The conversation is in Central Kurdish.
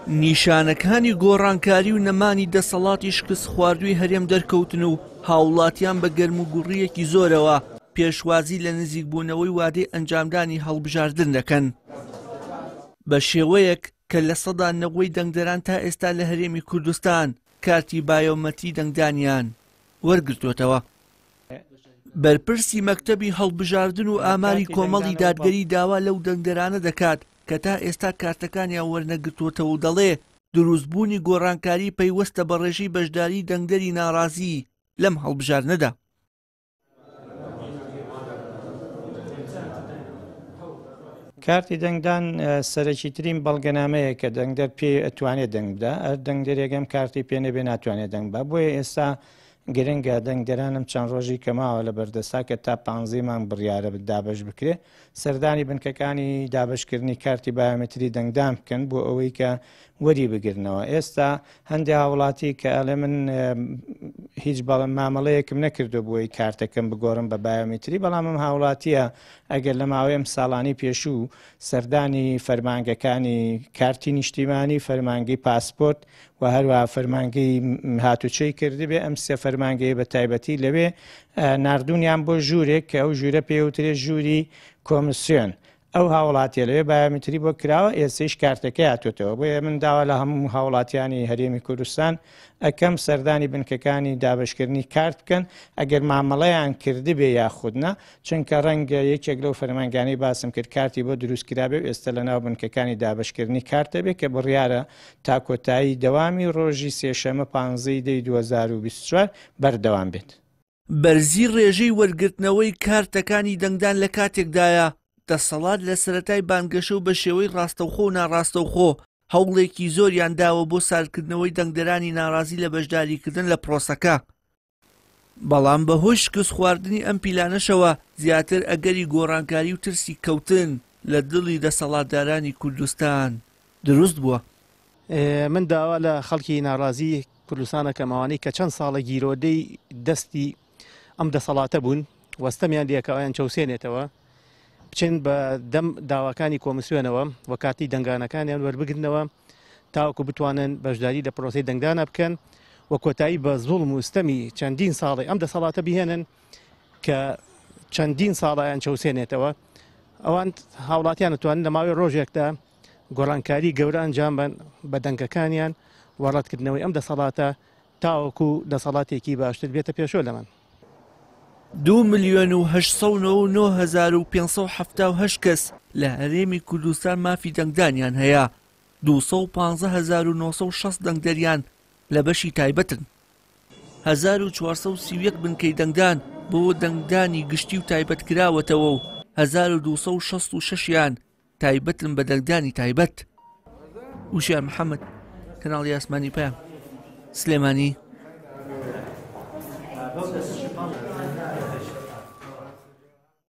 نیشانەکانی گۆڕانکاری و نەمانی دەسەڵاتی شکست خواردووی هەرێم دەرکەوتن و هاوڵاتیان بە گەرموگوڕیەکی زۆرەوە پێشوازی لە نزیکبوونەوەی وادەی ئەنجامدانی هەڵبژاردن دەکەن بە شێوەیەک کە لە سەدا 90 دەنگدەران تا ئێستا لە هەرێمی کوردستان کارتی بایۆمەتری دەنگدانیان وەرگرتووەتەوە. بەرپرسی مەکتەبی هەڵبژاردن و ئاماری کۆمەڵی دادگەری داوا لەو دەنگدەرانە دەکات کە تا ئێستا کارتەکانیان وەرنەگرتووەتەوە و دەڵێ دروستبوونی گۆڕانکاری پەیوەستە بە ڕێژەی بەشداری دەنگدەری ناڕازی لەم هەڵبژاردنەدا. کارتی دەنگدان سەرەکیترین بەڵگەنامەیە کە دەنگدەر پێ ئەتوانێت دەنگ بدە، ئەر دەنگدەرێکم کارتی پێ نەبێ ناتوانێت دەنگ بە. بۆیە ئێستا گرنگە دەنگدەرانم چەند ڕۆژی کەماوە لە بەردەسا کە تا 15 مانگ بڕیارە دابش بکرێ، سەردانی بنکەکانی دابشکردنی کارتی بایۆمەتری دەنگدان بکەن بۆ ئەوەی کە وەری بگرنەوە. ئێستا هەندێک هاوڵاتی کە ئەڵێ من هیچ مامەڵەیەکم نەکردو بۆی کارتەکەم بگۆڕم بە بایۆمەتری، بەڵام ئەم هاوڵاتیە ئەگەر لە ماوەیەم ساڵانی پێشوو سەردانی فەرمانگەکانی کارتی نیشتیمانی، فەرمانگەی پاسپۆرت و هەروە فەرمانگەی هاتوچەی کردبێ، ئەم سێ فەرمانگەی بە تایبەتی لەوێ ناردوونیان بۆ ژوورێک کە ئەو ژوورە پێوترێت ژووری کۆمسیۆن. ئەو هاوڵاتیە لەوێ بایۆمەتری بۆ کراوە، ئێستش کارتەکە هاتوێتەوە. بۆیە من داوا لە هەموو هاوڵاتیانی هەرێمی کوردستان ئەکەم سەردانی بنکەکانی دابشکردنی کارت بکەن ئەگەر مامەڵەیان کردبێ یاخودنا، چونکە ڕەنگە یەکێک لەو فەرمانگانەی باسم کرد کارتی بۆ دروستکرابێ و ئێستا لەناو بنکەکانی دابشکردنی کارتە بێت کە بڕیارە تا کۆتایی دەوامی ڕۆژی سێشەمە 15/2024 بەردەوام بێت. بەرزی ڕێژەی وەرگرتنەوەی کارتەکانی دەنگدان لە کاتێکدایە دەسەڵات لە سەرەتای بانگەشە و بە شێوەی ڕاستەوخۆ و ناڕاستەوخۆ هەوڵێکی زۆریان داوە بۆ ساردکردنەوەی دەنگدەرانی ناڕازی لە بەشداریکردن لە پرۆسەکە. بەڵام بەهۆی شکست خواردنی ئەم پیلانەشەوە زیاتر ئەگەری گۆڕانکاری و ترسی کەوتن لە دڵی دەسەڵاتدارانی کوردستان دروست بووە. من داوا لە خەڵکی ناڕازی کوردستانە کەماوانەی کە چەند ساڵە گیرۆدەی دەستی ئەم دەسەڵاتە بوون وەستەمیان دیەکەوایان چەوسێنێتەوە بچین بە دەم داواکانی کۆمسیۆنەوە و کاتی دەنگانەکانیان وەربگرنەوە تاوەکو بتوانن بەشداری لە پرۆسەی دەنگدانە بکەن و کۆتایی بە زوڵم و ستەمی چەندین ساڵی ئەم دەسەڵاتە بهێنن کە چەندین ساڵیان چەوسێنێتەوە. ئەوان هاوڵاتیان دەتوانن لە ماوەی ڕۆژێکدا گۆڕانکاری گەورە ئەنجام بن بە دەنگەکانیان و ڕەتکردنەوەی ئەم دەسەڵاتە تاوەکو دەسەڵاتێکی باشتر بێتە پێشۆ لەمان. 2,809,578 کەس لە هەرێمی کوردستان مافی دەنگدانیان هەیە، 215,960 دەنگدەریان لە بەشی تایبەتن، 1431 بنکەی دەنگدان بۆ دەنگدانی گشتی و تایبەت کراوەتەوە و 1266یان تایبەتن بە دەنگدانی تایبەت. وشیار محەممەد، کەناڵی ئاسمانی پەیام، سلێمانی.